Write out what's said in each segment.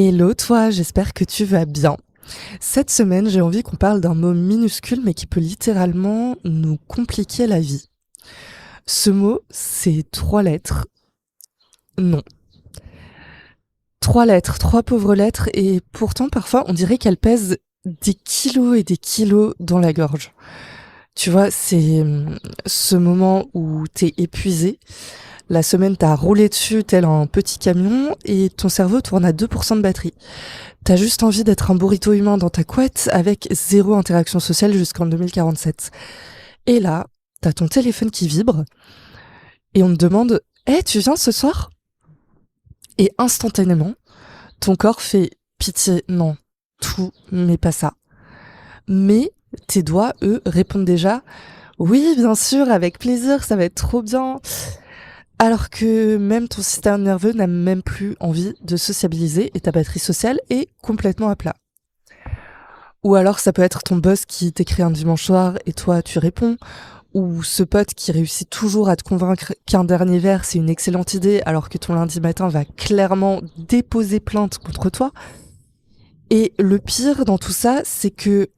Hello toi, j'espère que tu vas bien. Cette semaine, j'ai envie qu'on parle d'un mot minuscule mais qui peut littéralement nous compliquer la vie. Ce mot, c'est 3 lettres. Non. 3 lettres, 3 pauvres lettres, et pourtant parfois on dirait qu'elles pèsent des kilos et des kilos dans la gorge. Tu vois, c'est ce moment où t'es épuisé. La semaine t'a roulé dessus tel un petit camion et ton cerveau tourne à 2% de batterie. T'as juste envie d'être un burrito humain dans ta couette avec zéro interaction sociale jusqu'en 2047. Et là, t'as ton téléphone qui vibre et on te demande « tu viens ce soir ?» Et instantanément, ton corps fait « Pitié, non, tout, mais pas ça ». Mais tes doigts, eux, répondent déjà « Oui, bien sûr, avec plaisir, ça va être trop bien ». Alors que même ton système nerveux n'a même plus envie de sociabiliser et ta batterie sociale est complètement à plat. Ou alors ça peut être ton boss qui t'écrit un dimanche soir et toi tu réponds, ou ce pote qui réussit toujours à te convaincre qu'un dernier verre c'est une excellente idée alors que ton lundi matin va clairement déposer plainte contre toi. Et le pire dans tout ça, c'est que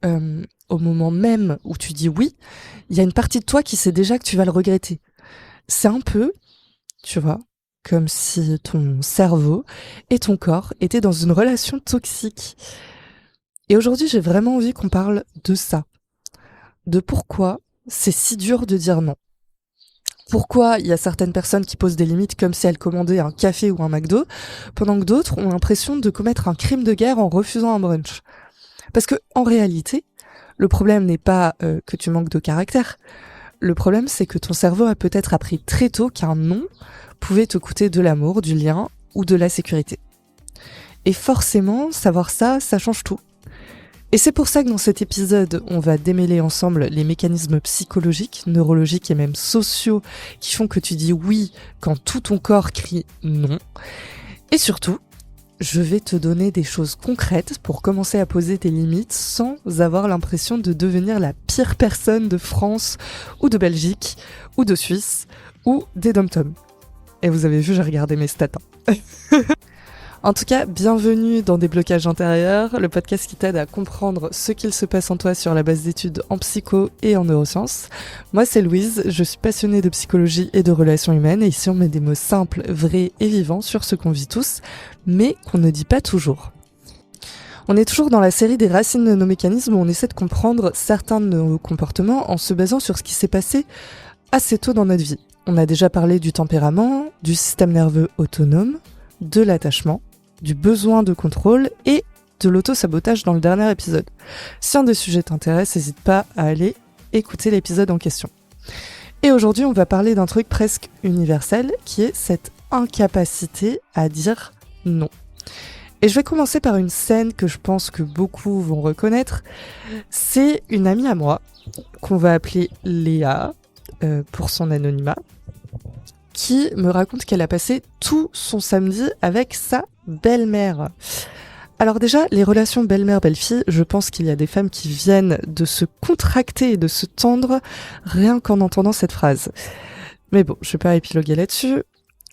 au moment même où tu dis oui, il y a une partie de toi qui sait déjà que tu vas le regretter. C'est un peu, tu vois, comme si ton cerveau et ton corps étaient dans une relation toxique. Et aujourd'hui, j'ai vraiment envie qu'on parle de ça. De pourquoi c'est si dur de dire non. Pourquoi il y a certaines personnes qui posent des limites comme si elles commandaient un café ou un McDo, pendant que d'autres ont l'impression de commettre un crime de guerre en refusant un brunch. Parce que, en réalité, le problème n'est pas que tu manques de caractère. Le problème, c'est que ton cerveau a peut-être appris très tôt qu'un non pouvait te coûter de l'amour, du lien ou de la sécurité. Et forcément, savoir ça, ça change tout. Et c'est pour ça que dans cet épisode, on va démêler ensemble les mécanismes psychologiques, neurologiques et même sociaux qui font que tu dis oui quand tout ton corps crie non. Et surtout, je vais te donner des choses concrètes pour commencer à poser tes limites sans avoir l'impression de devenir la pire personne de France ou de Belgique ou de Suisse ou des dom-toms. Et vous avez vu, j'ai regardé mes stats. En tout cas, bienvenue dans Déblocages intérieurs, le podcast qui t'aide à comprendre ce qu'il se passe en toi sur la base d'études en psycho et en neurosciences. Moi, c'est Louise, je suis passionnée de psychologie et de relations humaines, et ici on met des mots simples, vrais et vivants sur ce qu'on vit tous, mais qu'on ne dit pas toujours. On est toujours dans la série des racines de nos mécanismes où on essaie de comprendre certains de nos comportements en se basant sur ce qui s'est passé assez tôt dans notre vie. On a déjà parlé du tempérament, du système nerveux autonome, de l'attachement, du besoin de contrôle et de l'auto-sabotage dans le dernier épisode. Si un des sujets t'intéresse, n'hésite pas à aller écouter l'épisode en question. Et aujourd'hui, on va parler d'un truc presque universel qui est cette incapacité à dire non. Et je vais commencer par une scène que je pense que beaucoup vont reconnaître. C'est une amie à moi, qu'on va appeler Léa, pour son anonymat, qui me raconte qu'elle a passé tout son samedi avec sa belle-mère. Alors déjà, les relations belle-mère-belle-fille, je pense qu'il y a des femmes qui viennent de se contracter et de se tendre rien qu'en entendant cette phrase. Mais bon, je vais pas épiloguer là-dessus.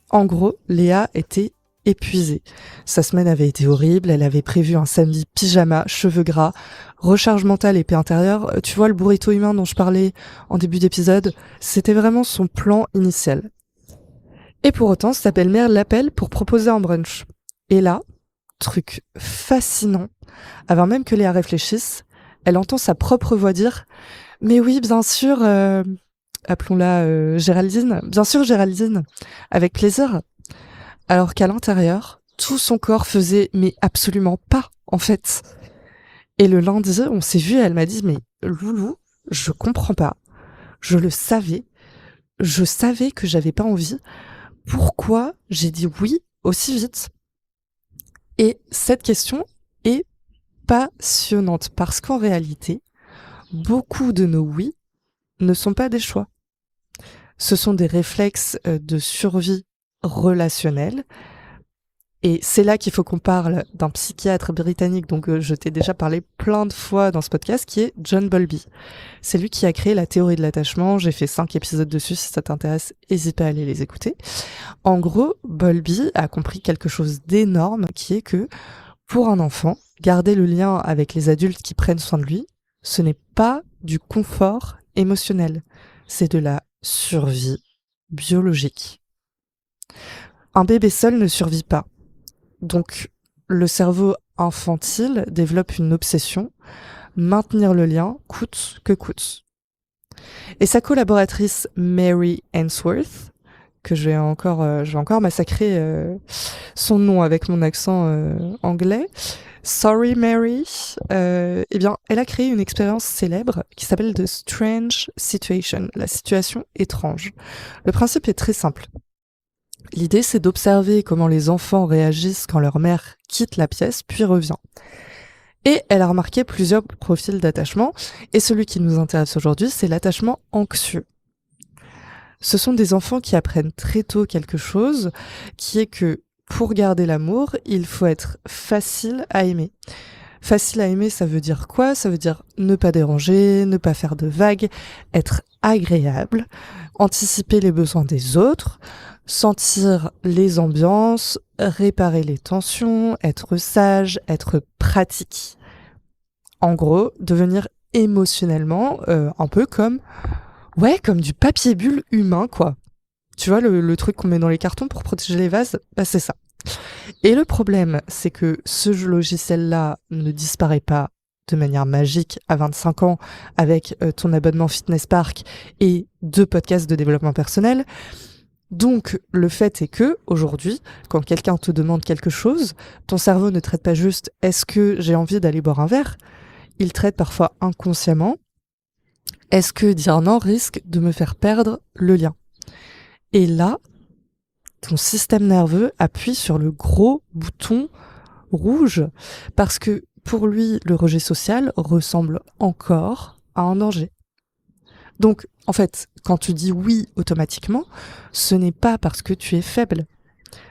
En gros, Léa était épuisée. Sa semaine avait été horrible, elle avait prévu un samedi pyjama, cheveux gras, recharge mentale et paix intérieure. Tu vois le burrito humain dont je parlais en début d'épisode, c'était vraiment son plan initial. Et pour autant, sa belle-mère l'appelle pour proposer un brunch. Et là, truc fascinant, avant même que Léa réfléchisse, elle entend sa propre voix dire « Mais oui, bien sûr, appelons-la Géraldine. Bien sûr, Géraldine, avec plaisir. » Alors qu'à l'intérieur, tout son corps faisait « Mais absolument pas, en fait. » Et le lundi, on s'est vu et elle m'a dit « Mais Loulou, je comprends pas. Je le savais. Je savais que j'avais pas envie. » Pourquoi j'ai dit oui aussi vite? Et cette question est passionnante parce qu'en réalité, beaucoup de nos oui ne sont pas des choix. Ce sont des réflexes de survie relationnelle. Et c'est là qu'il faut qu'on parle d'un psychiatre britannique, donc je t'ai déjà parlé plein de fois dans ce podcast, qui est John Bowlby. C'est lui qui a créé la théorie de l'attachement. J'ai fait 5 épisodes dessus, si ça t'intéresse, n'hésite pas à aller les écouter. En gros, Bowlby a compris quelque chose d'énorme, qui est que Pour un enfant, garder le lien avec les adultes qui prennent soin de lui, ce n'est pas du confort émotionnel, c'est de la survie biologique. Un bébé seul ne survit pas. Donc, le cerveau infantile développe une obsession, maintenir le lien coûte que coûte. Et sa collaboratrice Mary Ainsworth, que je vais encore massacrer son nom avec mon accent anglais, Sorry Mary, eh bien, elle a créé une expérience célèbre qui s'appelle The Strange Situation, la situation étrange. Le principe est très simple. L'idée, c'est d'observer comment les enfants réagissent quand leur mère quitte la pièce, puis revient. Et elle a remarqué plusieurs profils d'attachement, et celui qui nous intéresse aujourd'hui, c'est l'attachement anxieux. Ce sont des enfants qui apprennent très tôt quelque chose, qui est que pour garder l'amour, il faut être facile à aimer. Facile à aimer, ça veut dire quoi? Ça veut dire ne pas déranger, ne pas faire de vagues, être agréable, anticiper les besoins des autres, sentir les ambiances, réparer les tensions, être sage, être pratique. En gros, devenir émotionnellement un peu comme du papier bulle humain, quoi. Tu vois, le truc qu'on met dans les cartons pour protéger les vases, bah c'est ça. Et le problème, c'est que ce logiciel-là ne disparaît pas de manière magique à 25 ans avec ton abonnement Fitness Park et 2 podcasts de développement personnel. Donc, le fait est que, aujourd'hui, quand quelqu'un te demande quelque chose, ton cerveau ne traite pas juste « est-ce que j'ai envie d'aller boire un verre ?» Il traite parfois inconsciemment « est-ce que dire non risque de me faire perdre le lien ?» Et là, ton système nerveux appuie sur le gros bouton rouge parce que pour lui, le rejet social ressemble encore à un danger. Donc, en fait, quand tu dis oui automatiquement, ce n'est pas parce que tu es faible.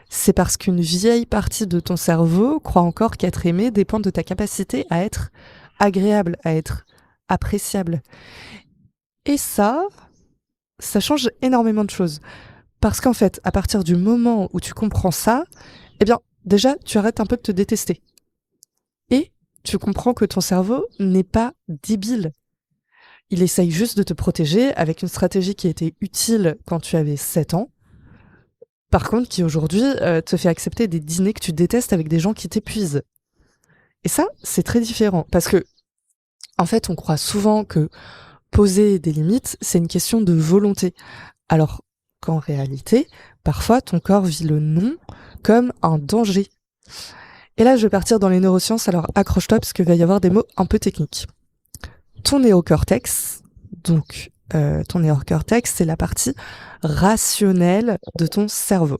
C'est parce qu'une vieille partie de ton cerveau croit encore qu'être aimé dépend de ta capacité à être agréable, à être appréciable. Et ça change énormément de choses. Parce qu'en fait, à partir du moment où tu comprends ça, eh bien, déjà, tu arrêtes un peu de te détester. Et tu comprends que ton cerveau n'est pas débile. Il essaye juste de te protéger avec une stratégie qui était utile quand tu avais 7 ans. Par contre, qui aujourd'hui te fait accepter des dîners que tu détestes avec des gens qui t'épuisent. Et ça, c'est très différent. Parce que, en fait, on croit souvent que poser des limites, c'est une question de volonté. Alors qu'en réalité, parfois, ton corps vit le non comme un danger. Et là, je vais partir dans les neurosciences, alors accroche-toi parce qu'il va y avoir des mots un peu techniques. Ton néocortex, ton néocortex, c'est la partie rationnelle de ton cerveau.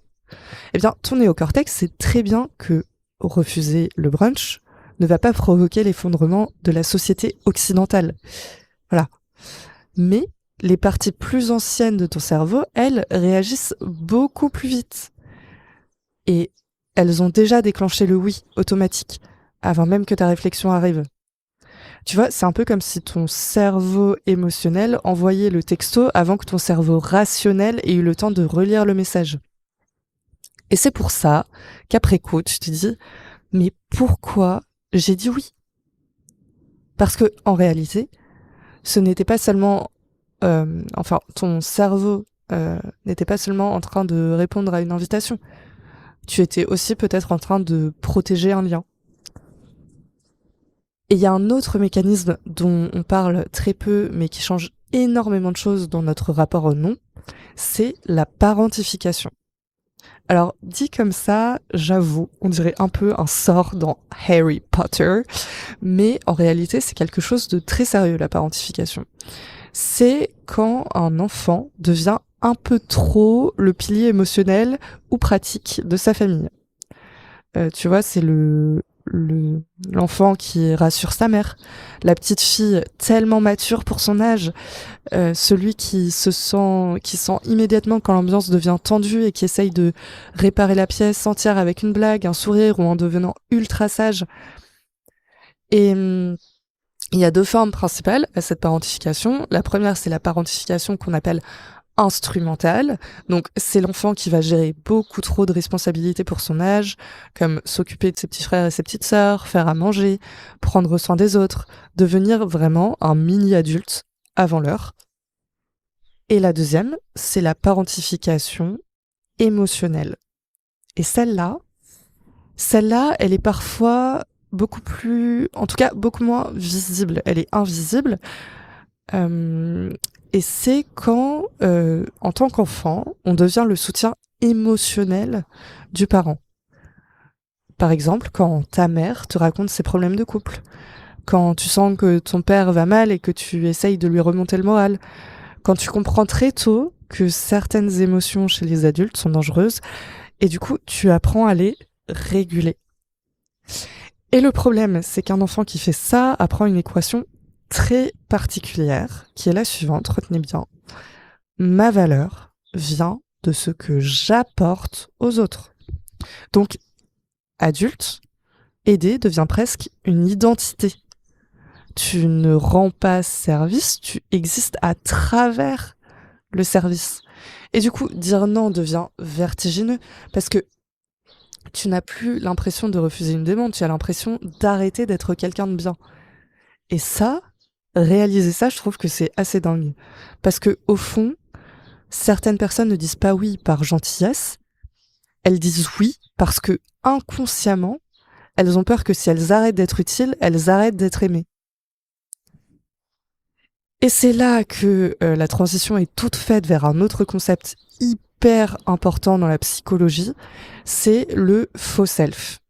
Eh bien, ton néocortex sait très bien que refuser le brunch ne va pas provoquer l'effondrement de la société occidentale. Voilà. Mais les parties plus anciennes de ton cerveau, elles, réagissent beaucoup plus vite. Et elles ont déjà déclenché le oui automatique, avant même que ta réflexion arrive. Tu vois, c'est un peu comme si ton cerveau émotionnel envoyait le texto avant que ton cerveau rationnel ait eu le temps de relire le message. Et c'est pour ça qu'après coup, tu te dis, mais pourquoi j'ai dit oui? Parce que, en réalité, ce n'était pas seulement, ton cerveau n'était pas seulement en train de répondre à une invitation. Tu étais aussi peut-être en train de protéger un lien. Et il y a un autre mécanisme dont on parle très peu, mais qui change énormément de choses dans notre rapport au non, c'est la parentification. Alors, dit comme ça, j'avoue, on dirait un peu un sort dans Harry Potter, mais en réalité, c'est quelque chose de très sérieux, la parentification. C'est quand un enfant devient un peu trop le pilier émotionnel ou pratique de sa famille. Tu vois, c'est l'enfant qui rassure sa mère, la petite fille tellement mature pour son âge, celui qui sent immédiatement quand l'ambiance devient tendue et qui essaye de réparer la pièce entière avec une blague, un sourire ou en devenant ultra sage. Et il y a 2 formes principales à cette parentification. La première, c'est la parentification qu'on appelle instrumentale. Donc, c'est l'enfant qui va gérer beaucoup trop de responsabilités pour son âge, comme s'occuper de ses petits frères et ses petites sœurs, faire à manger, prendre soin des autres, devenir vraiment un mini-adulte avant l'heure. Et la deuxième, c'est la parentification émotionnelle. Et celle-là, elle est parfois beaucoup plus, en tout cas beaucoup moins visible. Elle est invisible. Et c'est quand, en tant qu'enfant, on devient le soutien émotionnel du parent. Par exemple, quand ta mère te raconte ses problèmes de couple, quand tu sens que ton père va mal et que tu essayes de lui remonter le moral, quand tu comprends très tôt que certaines émotions chez les adultes sont dangereuses, et du coup, tu apprends à les réguler. Et le problème, c'est qu'un enfant qui fait ça apprend une équation très particulière, qui est la suivante, retenez bien. Ma valeur vient de ce que j'apporte aux autres. Donc, adulte, aider devient presque une identité. Tu ne rends pas service, tu existes à travers le service. Et du coup, dire non devient vertigineux, parce que tu n'as plus l'impression de refuser une demande, tu as l'impression d'arrêter d'être quelqu'un de bien. Et ça, réaliser ça, je trouve que c'est assez dingue. Parce que, au fond, certaines personnes ne disent pas oui par gentillesse, elles disent oui parce que, inconsciemment, elles ont peur que si elles arrêtent d'être utiles, elles arrêtent d'être aimées. Et c'est là que la transition est toute faite vers un autre concept hyper important dans la psychologie, c'est le faux self.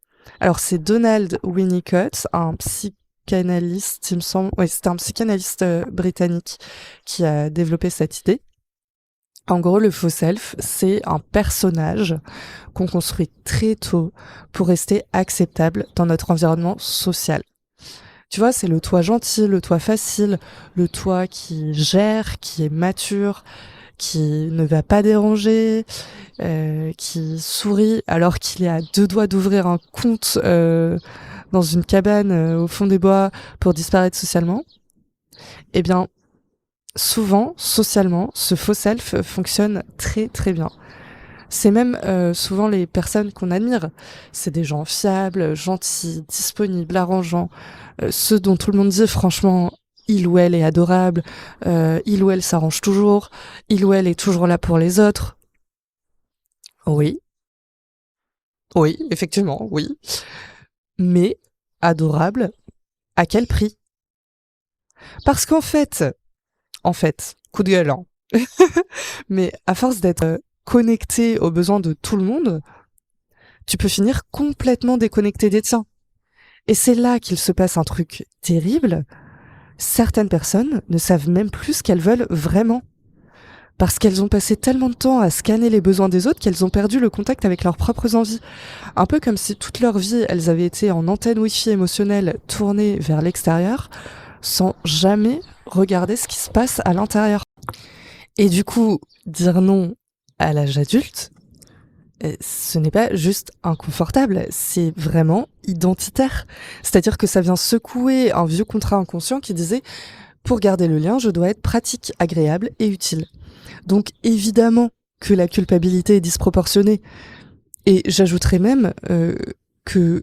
Alors c'est Donald Winnicott, un psychanalyste, il me semble, ouais, c'était un psychanalyste britannique qui a développé cette idée. En gros, le faux self, c'est un personnage qu'on construit très tôt pour rester acceptable dans notre environnement social. Tu vois, c'est le toi gentil, le toi facile, le toi qui gère, qui est mature, qui ne va pas déranger, qui sourit alors qu'il est à deux doigts d'ouvrir un compte dans une cabane au fond des bois pour disparaître socialement. Eh bien, souvent, socialement, ce faux self fonctionne très très bien. C'est même souvent les personnes qu'on admire. C'est des gens fiables, gentils, disponibles, arrangeants, ceux dont tout le monde dit franchement, il ou elle est adorable, il ou elle s'arrange toujours, il ou elle est toujours là pour les autres. Oui, oui, effectivement, oui. Mais adorable, à quel prix? Parce qu'en fait, coup de gueule, hein. Mais à force d'être connecté aux besoins de tout le monde, tu peux finir complètement déconnecté des tiens. Et c'est là qu'il se passe un truc terrible. Certaines personnes ne savent même plus ce qu'elles veulent vraiment. Parce qu'elles ont passé tellement de temps à scanner les besoins des autres qu'elles ont perdu le contact avec leurs propres envies. Un peu comme si toute leur vie, elles avaient été en antenne Wi-Fi émotionnelle tournée vers l'extérieur, sans jamais regarder ce qui se passe à l'intérieur. Et du coup, dire non à l'âge adulte, ce n'est pas juste inconfortable, c'est vraiment identitaire. C'est-à-dire que ça vient secouer un vieux contrat inconscient qui disait « Pour garder le lien, je dois être pratique, agréable et utile ». Donc évidemment que la culpabilité est disproportionnée. Et j'ajouterais même que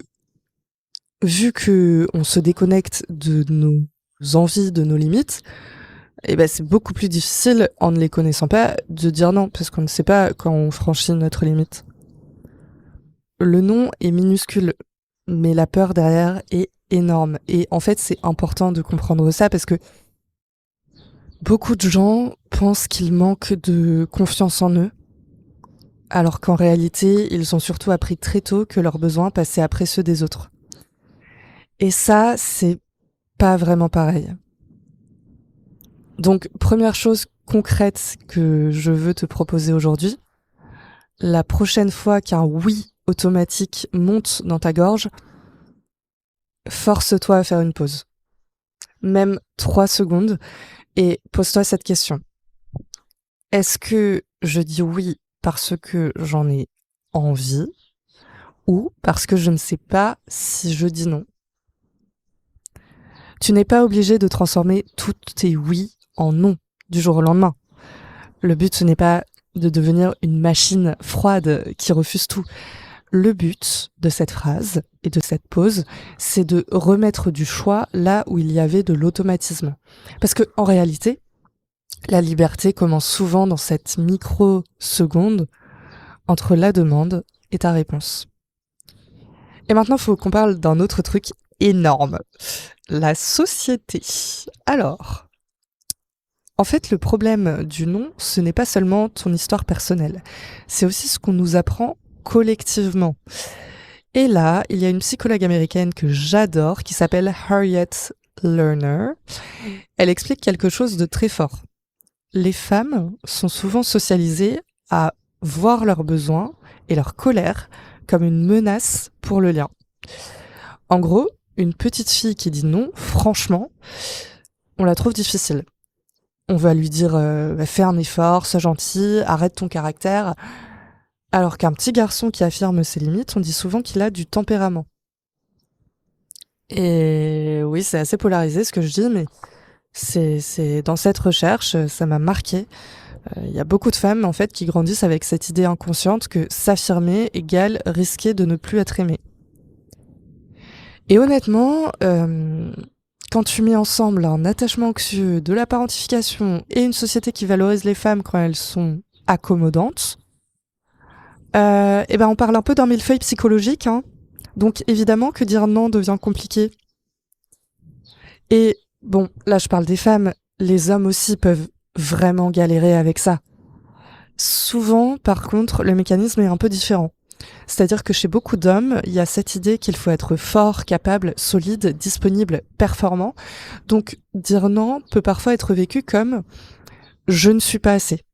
vu que on se déconnecte de nos envies, de nos limites, eh ben c'est beaucoup plus difficile, en ne les connaissant pas, de dire non, parce qu'on ne sait pas quand on franchit notre limite. Le non est minuscule, mais la peur derrière est énorme. Et en fait, c'est important de comprendre ça, parce que beaucoup de gens pensent qu'ils manquent de confiance en eux, alors qu'en réalité, ils ont surtout appris très tôt que leurs besoins passaient après ceux des autres. Et ça, c'est pas vraiment pareil. Donc, première chose concrète que je veux te proposer aujourd'hui, la prochaine fois qu'un oui automatique monte dans ta gorge, force-toi à faire une pause. Même 3 secondes, et pose-toi cette question. Est-ce que je dis oui parce que j'en ai envie ou parce que je ne sais pas si je dis non? Tu n'es pas obligé de transformer tous tes oui en non du jour au lendemain. Le but, ce n'est pas de devenir une machine froide qui refuse tout. Le but de cette phrase et de cette pause, c'est de remettre du choix là où il y avait de l'automatisme. Parce que, en réalité, la liberté commence souvent dans cette microseconde entre la demande et ta réponse. Et maintenant, il faut qu'on parle d'un autre truc énorme. La société. Alors, en fait, le problème du non, ce n'est pas seulement ton histoire personnelle. C'est aussi ce qu'on nous apprend collectivement. Et là, il y a une psychologue américaine que j'adore qui s'appelle Harriet Lerner. Elle explique quelque chose de très fort. Les femmes sont souvent socialisées à voir leurs besoins et leur colère comme une menace pour le lien. En gros, une petite fille qui dit non, franchement, on la trouve difficile. On va lui dire fais un effort, sois gentil, arrête ton caractère. Alors qu'un petit garçon qui affirme ses limites, on dit souvent qu'il a du tempérament. Et oui, c'est assez polarisé ce que je dis, mais c'est dans cette recherche, ça m'a marqué. Il y a beaucoup de femmes en fait qui grandissent avec cette idée inconsciente que s'affirmer égale risquer de ne plus être aimé. Et honnêtement, quand tu mets ensemble un attachement anxieux, de la parentification et une société qui valorise les femmes quand elles sont accommodantes, et ben on parle un peu d'un millefeuille psychologique, hein. Donc évidemment que dire non devient compliqué. Et bon, là je parle des femmes, les hommes aussi peuvent vraiment galérer avec ça. Souvent, par contre, le mécanisme est un peu différent. C'est-à-dire que chez beaucoup d'hommes, il y a cette idée qu'il faut être fort, capable, solide, disponible, performant. Donc dire non peut parfois être vécu comme je ne suis pas assez.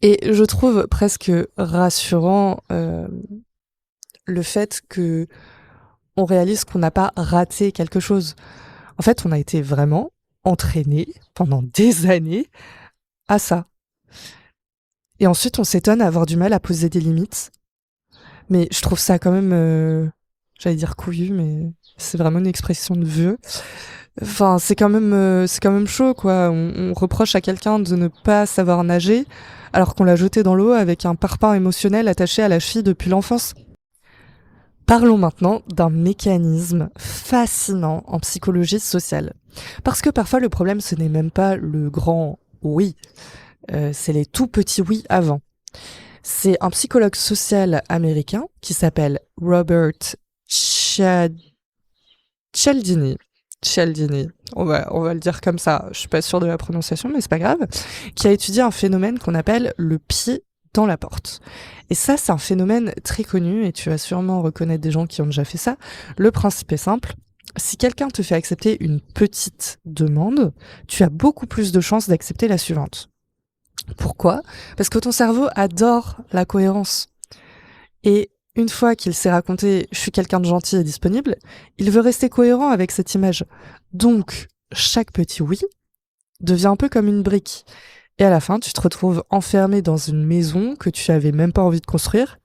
Et je trouve presque rassurant le fait que on réalise qu'on n'a pas raté quelque chose. En fait, on a été vraiment entraîné pendant des années à ça. Et ensuite, on s'étonne à avoir du mal à poser des limites. Mais je trouve ça quand même, j'allais dire couillu, mais c'est vraiment une expression de vieux. Enfin, c'est quand même chaud, quoi. On reproche à quelqu'un de ne pas savoir nager, alors qu'on l'a jeté dans l'eau avec un parpaing émotionnel attaché à la cheville depuis l'enfance. Parlons maintenant d'un mécanisme fascinant en psychologie sociale. Parce que parfois le problème ce n'est même pas le grand oui, c'est les tout petits oui avant. C'est un psychologue social américain qui s'appelle Robert Cialdini. Cialdini, on va le dire comme ça, je suis pas sûre de la prononciation mais c'est pas grave, qui a étudié un phénomène qu'on appelle le pied dans la porte. Et ça, c'est un phénomène très connu et tu vas sûrement reconnaître des gens qui ont déjà fait ça. Le principe est simple. Si quelqu'un te fait accepter une petite demande, tu as beaucoup plus de chances d'accepter la suivante. Pourquoi ? Parce que ton cerveau adore la cohérence. Et une fois qu'il s'est raconté « je suis quelqu'un de gentil et disponible », il veut rester cohérent avec cette image. Donc, chaque petit oui devient un peu comme une brique. Et à la fin, tu te retrouves enfermé dans une maison que tu avais même pas envie de construire.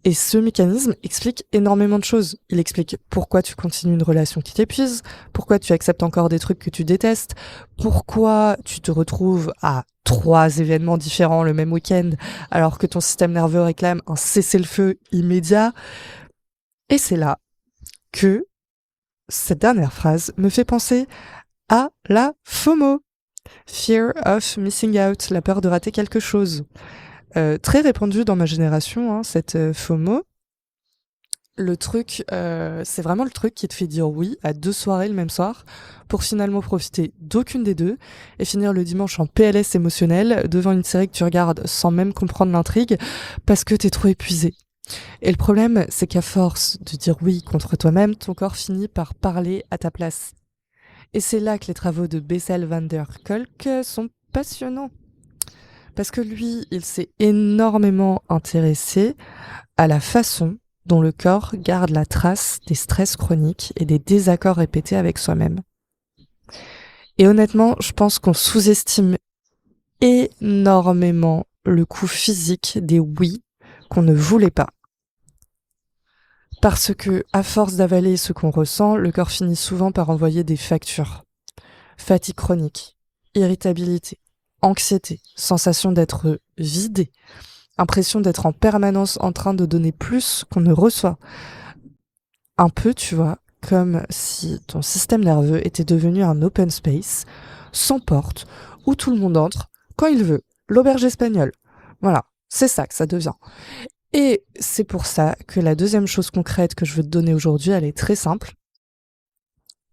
Et ce mécanisme explique énormément de choses. Il explique pourquoi tu continues une relation qui t'épuise, pourquoi tu acceptes encore des trucs que tu détestes, pourquoi tu te retrouves à 3 événements différents le même week-end alors que ton système nerveux réclame un cessez-le-feu immédiat. Et c'est là que cette dernière phrase me fait penser à la FOMO. Fear of missing out, la peur de rater quelque chose. Très répandue dans ma génération, hein, cette FOMO. Le truc, c'est vraiment le truc qui te fait dire oui à 2 soirées le même soir pour finalement profiter d'aucune des deux et finir le dimanche en PLS émotionnel devant une série que tu regardes sans même comprendre l'intrigue parce que t'es trop épuisé. Et le problème, c'est qu'à force de dire oui contre toi-même, ton corps finit par parler à ta place. Et c'est là que les travaux de Bessel van der Kolk sont passionnants. Parce que lui, il s'est énormément intéressé à la façon dont le corps garde la trace des stress chroniques et des désaccords répétés avec soi-même. Et honnêtement, je pense qu'on sous-estime énormément le coût physique des oui qu'on ne voulait pas. Parce que, à force d'avaler ce qu'on ressent, le corps finit souvent par envoyer des factures. Fatigue chronique, irritabilité, anxiété, sensation d'être vidé, impression d'être en permanence en train de donner plus qu'on ne reçoit. Un peu, tu vois, comme si ton système nerveux était devenu un open space, sans porte, où tout le monde entre quand il veut. L'auberge espagnole. Voilà, c'est ça que ça devient. Et c'est pour ça que la deuxième chose concrète que je veux te donner aujourd'hui, elle est très simple.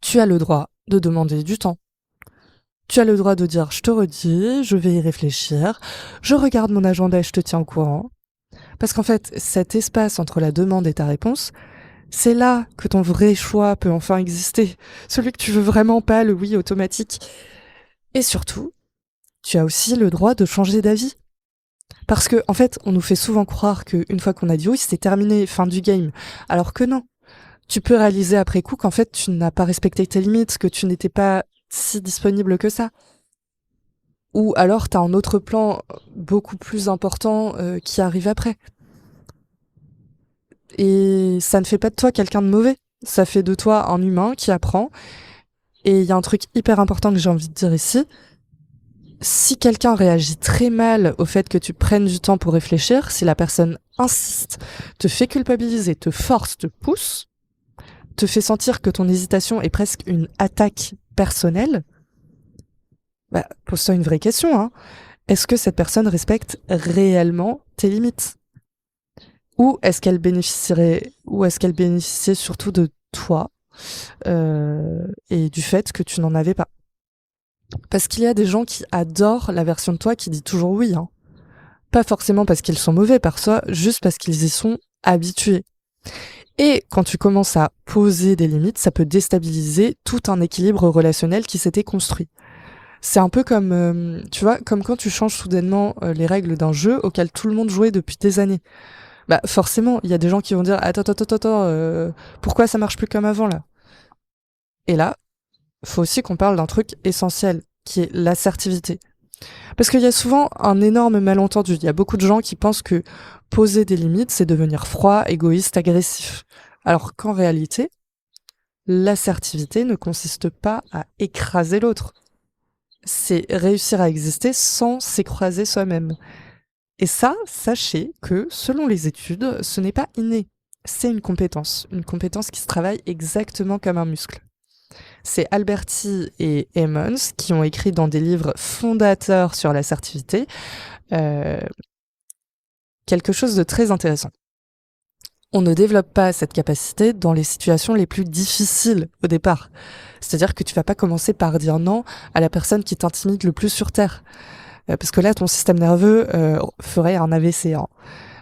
Tu as le droit de demander du temps. Tu as le droit de dire je te redis, je vais y réfléchir, je regarde mon agenda et je te tiens au courant. Parce qu'en fait, cet espace entre la demande et ta réponse, c'est là que ton vrai choix peut enfin exister. Celui que tu veux vraiment pas, le oui automatique. Et surtout, tu as aussi le droit de changer d'avis. Parce que, en fait, on nous fait souvent croire qu'une fois qu'on a dit oui, c'est terminé, fin du game. Alors que non. Tu peux réaliser après coup qu'en fait, tu n'as pas respecté tes limites, que tu n'étais pas si disponible que ça. Ou alors, t'as un autre plan beaucoup plus important qui arrive après. Et ça ne fait pas de toi quelqu'un de mauvais. Ça fait de toi un humain qui apprend. Et il y a un truc hyper important que j'ai envie de dire ici. Si quelqu'un réagit très mal au fait que tu prennes du temps pour réfléchir, si la personne insiste, te fait culpabiliser, te force, te pousse, te fait sentir que ton hésitation est presque une attaque personnelle, bah, pose-toi une vraie question, hein. Est-ce que cette personne respecte réellement tes limites? Ou est-ce qu'elle bénéficiait surtout de toi, et du fait que tu n'en avais pas? Parce qu'il y a des gens qui adorent la version de toi qui dit toujours oui, hein. Pas forcément parce qu'ils sont mauvais par soi, juste parce qu'ils y sont habitués. Et quand tu commences à poser des limites, ça peut déstabiliser tout un équilibre relationnel qui s'était construit. C'est un peu comme, tu vois, comme quand tu changes soudainement les règles d'un jeu auquel tout le monde jouait depuis des années. Bah forcément, il y a des gens qui vont dire attends, pourquoi ça marche plus comme avant là? Et là, faut aussi qu'on parle d'un truc essentiel, qui est l'assertivité. Parce qu'il y a souvent un énorme malentendu. Il y a beaucoup de gens qui pensent que poser des limites, c'est devenir froid, égoïste, agressif. Alors qu'en réalité, l'assertivité ne consiste pas à écraser l'autre. C'est réussir à exister sans s'écraser soi-même. Et ça, sachez que, selon les études, ce n'est pas inné. C'est une compétence qui se travaille exactement comme un muscle. C'est Alberti et Emmons qui ont écrit dans des livres fondateurs sur l'assertivité quelque chose de très intéressant. On ne développe pas cette capacité dans les situations les plus difficiles au départ. C'est-à-dire que tu vas pas commencer par dire non à la personne qui t'intimide le plus sur Terre. Parce que là, ton système nerveux ferait un AVC. Hein.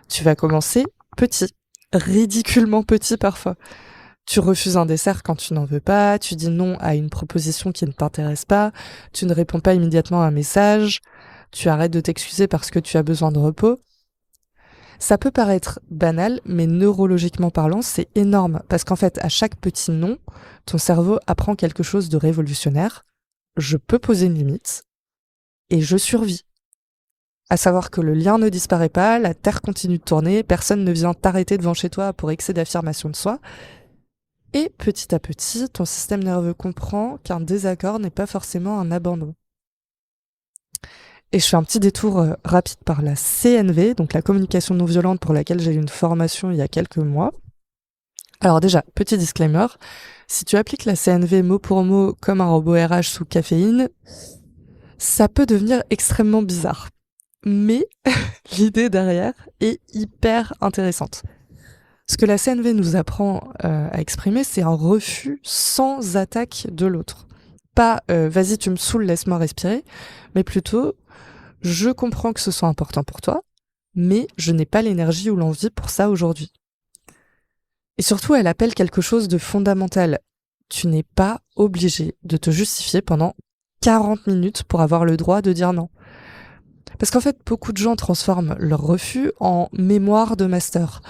Tu vas commencer petit, ridiculement petit parfois. Tu refuses un dessert quand tu n'en veux pas, tu dis non à une proposition qui ne t'intéresse pas, tu ne réponds pas immédiatement à un message, tu arrêtes de t'excuser parce que tu as besoin de repos. Ça peut paraître banal, mais neurologiquement parlant, c'est énorme. Parce qu'en fait, à chaque petit non, ton cerveau apprend quelque chose de révolutionnaire. Je peux poser une limite et je survis. À savoir que le lien ne disparaît pas, la Terre continue de tourner, personne ne vient t'arrêter devant chez toi pour excès d'affirmation de soi. Et petit à petit, ton système nerveux comprend qu'un désaccord n'est pas forcément un abandon. Et je fais un petit détour rapide par la CNV, donc la communication non violente pour laquelle j'ai eu une formation il y a quelques mois. Alors déjà, petit disclaimer, si tu appliques la CNV mot pour mot comme un robot RH sous caféine, ça peut devenir extrêmement bizarre. Mais l'idée derrière est hyper intéressante. Ce que la CNV nous apprend à exprimer, c'est un refus sans attaque de l'autre. Pas vas-y tu me saoules, laisse-moi respirer, mais plutôt je comprends que ce soit important pour toi, mais je n'ai pas l'énergie ou l'envie pour ça aujourd'hui. Et surtout, elle appelle quelque chose de fondamental. Tu n'es pas obligé de te justifier pendant 40 minutes pour avoir le droit de dire non. Parce qu'en fait, beaucoup de gens transforment leur refus en mémoire de master.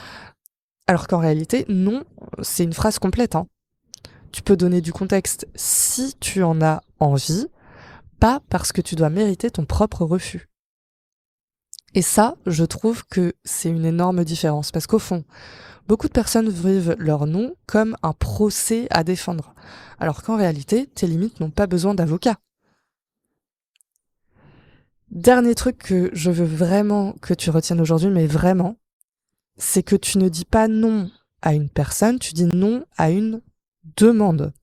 Alors qu'en réalité, non, c'est une phrase complète. Hein. Tu peux donner du contexte si tu en as envie, pas parce que tu dois mériter ton propre refus. Et ça, je trouve que c'est une énorme différence. Parce qu'au fond, beaucoup de personnes vivent leur non comme un procès à défendre. Alors qu'en réalité, tes limites n'ont pas besoin d'avocat. Dernier truc que je veux vraiment que tu retiennes aujourd'hui, mais vraiment, c'est que tu ne dis pas non à une personne, tu dis non à une demande.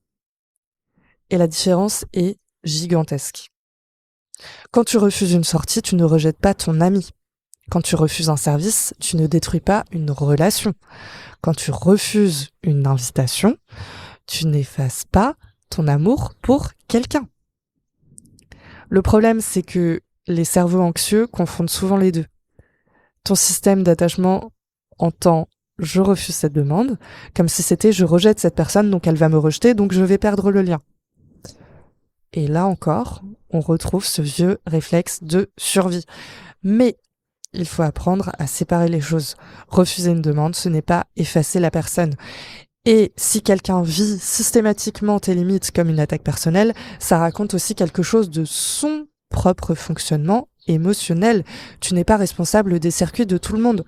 Et la différence est gigantesque. Quand tu refuses une sortie, tu ne rejettes pas ton ami. Quand tu refuses un service, tu ne détruis pas une relation. Quand tu refuses une invitation, tu n'effaces pas ton amour pour quelqu'un. Le problème, c'est que les cerveaux anxieux confondent souvent les deux. Ton système d'attachement entend je refuse cette demande, comme si c'était je rejette cette personne, donc elle va me rejeter, donc je vais perdre le lien. Et là encore, on retrouve ce vieux réflexe de survie. Mais il faut apprendre à séparer les choses. Refuser une demande, ce n'est pas effacer la personne. Et si quelqu'un vit systématiquement tes limites comme une attaque personnelle, ça raconte aussi quelque chose de son propre fonctionnement émotionnel. Tu n'es pas responsable des circuits de tout le monde.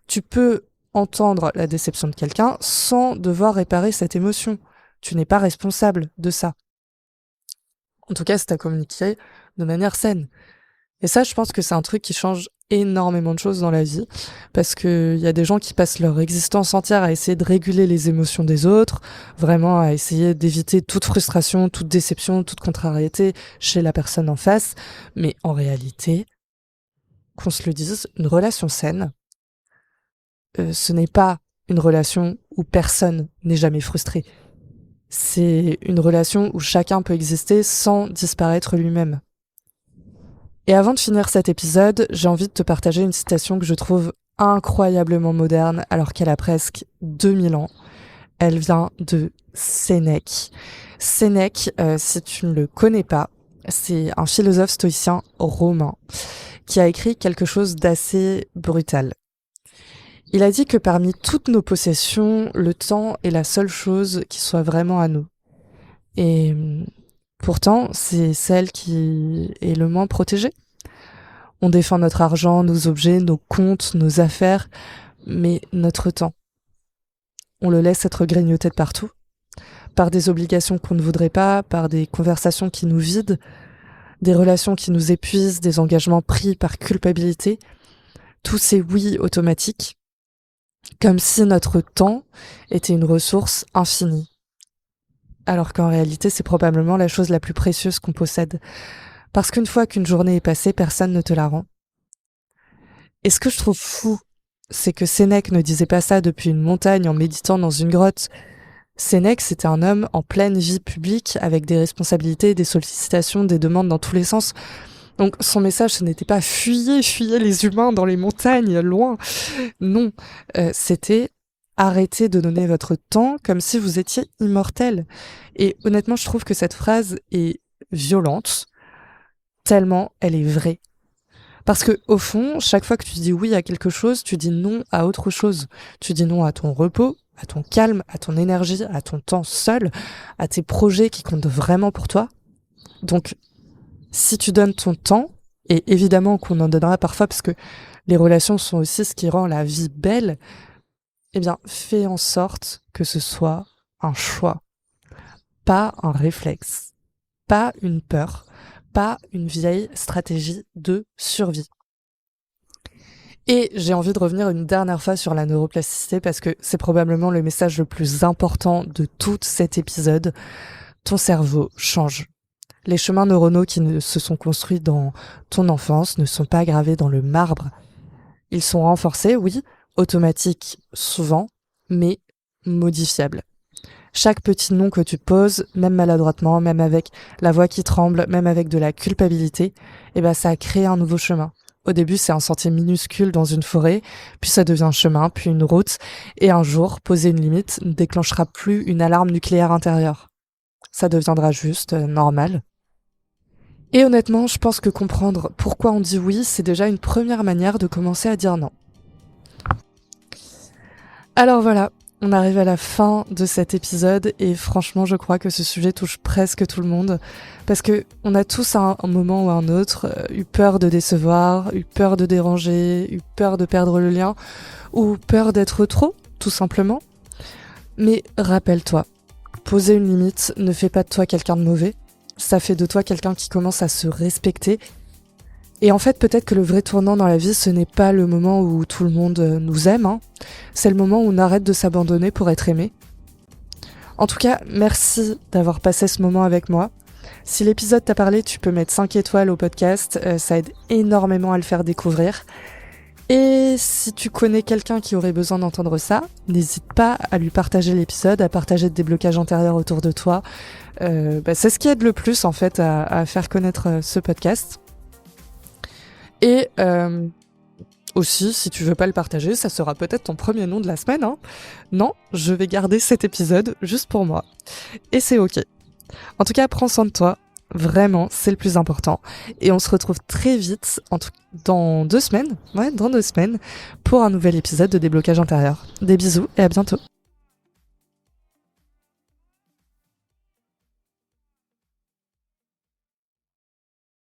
Tu peux entendre la déception de quelqu'un sans devoir réparer cette émotion. Tu n'es pas responsable de ça. En tout cas, si tu as communiqué de manière saine. Et ça, je pense que c'est un truc qui change énormément de choses dans la vie, parce que y a des gens qui passent leur existence entière à essayer de réguler les émotions des autres, vraiment à essayer d'éviter toute frustration, toute déception, toute contrariété chez la personne en face. Mais en réalité, qu'on se le dise, une relation saine, ce n'est pas une relation où personne n'est jamais frustré. C'est une relation où chacun peut exister sans disparaître lui-même. Et avant de finir cet épisode, j'ai envie de te partager une citation que je trouve incroyablement moderne alors qu'elle a presque 2000 ans. Elle vient de Sénèque. Sénèque, si tu ne le connais pas, c'est un philosophe stoïcien romain qui a écrit quelque chose d'assez brutal. Il a dit que parmi toutes nos possessions, le temps est la seule chose qui soit vraiment à nous. Et pourtant, c'est celle qui est le moins protégée. On défend notre argent, nos objets, nos comptes, nos affaires, mais notre temps, on le laisse être grignoté de partout, par des obligations qu'on ne voudrait pas, par des conversations qui nous vident, des relations qui nous épuisent, des engagements pris par culpabilité, tous ces oui automatiques, comme si notre temps était une ressource infinie. Alors qu'en réalité, c'est probablement la chose la plus précieuse qu'on possède. Parce qu'une fois qu'une journée est passée, personne ne te la rend. Et ce que je trouve fou, c'est que Sénèque ne disait pas ça depuis une montagne en méditant dans une grotte. Sénèque, c'était un homme en pleine vie publique, avec des responsabilités, des sollicitations, des demandes dans tous les sens. Donc son message, ce n'était pas fuyez les humains dans les montagnes, loin. Non, c'était arrêtez de donner votre temps comme si vous étiez immortel. Et honnêtement, je trouve que cette phrase est violente, tellement elle est vraie. Parce que au fond, chaque fois que tu dis oui à quelque chose, tu dis non à autre chose. Tu dis non à ton repos, à ton calme, à ton énergie, à ton temps seul, à tes projets qui comptent vraiment pour toi. Donc, si tu donnes ton temps, et évidemment qu'on en donnera parfois parce que les relations sont aussi ce qui rend la vie belle, eh bien, fais en sorte que ce soit un choix, pas un réflexe, pas une peur, pas une vieille stratégie de survie. Et j'ai envie de revenir une dernière fois sur la neuroplasticité parce que c'est probablement le message le plus important de tout cet épisode. Ton cerveau change. Les chemins neuronaux qui se sont construits dans ton enfance ne sont pas gravés dans le marbre. Ils sont renforcés, oui, automatiques souvent, mais modifiables. Chaque petit nom que tu poses, même maladroitement, même avec la voix qui tremble, même avec de la culpabilité, eh ben ça a créé un nouveau chemin. Au début, c'est un sentier minuscule dans une forêt, puis ça devient un chemin, puis une route, et un jour, poser une limite ne déclenchera plus une alarme nucléaire intérieure. Ça deviendra juste normal. Et honnêtement, je pense que comprendre pourquoi on dit oui, c'est déjà une première manière de commencer à dire non. Alors voilà, on arrive à la fin de cet épisode et franchement, je crois que ce sujet touche presque tout le monde parce que on a tous à un moment ou à un autre eu peur de décevoir, eu peur de déranger, eu peur de perdre le lien ou peur d'être trop, tout simplement. Mais rappelle-toi, poser une limite ne fait pas de toi quelqu'un de mauvais. Ça fait de toi quelqu'un qui commence à se respecter. Et en fait, peut-être que le vrai tournant dans la vie, ce n'est pas le moment où tout le monde nous aime, hein. C'est le moment où on arrête de s'abandonner pour être aimé. En tout cas, merci d'avoir passé ce moment avec moi. Si l'épisode t'a parlé, tu peux mettre 5 étoiles au podcast, ça aide énormément à le faire découvrir. Et si tu connais quelqu'un qui aurait besoin d'entendre ça, n'hésite pas à lui partager l'épisode, à partager le déblocage intérieur autour de toi. C'est ce qui aide le plus en fait à faire connaître ce podcast. Et aussi, si tu veux pas le partager, ça sera peut-être ton premier nom de la semaine, hein. Non, je vais garder cet épisode juste pour moi. Et c'est ok. En tout cas, prends soin de toi. Vraiment, c'est le plus important. Et on se retrouve très vite, dans 2 semaines, pour un nouvel épisode de Déblocage intérieur. Des bisous et à bientôt.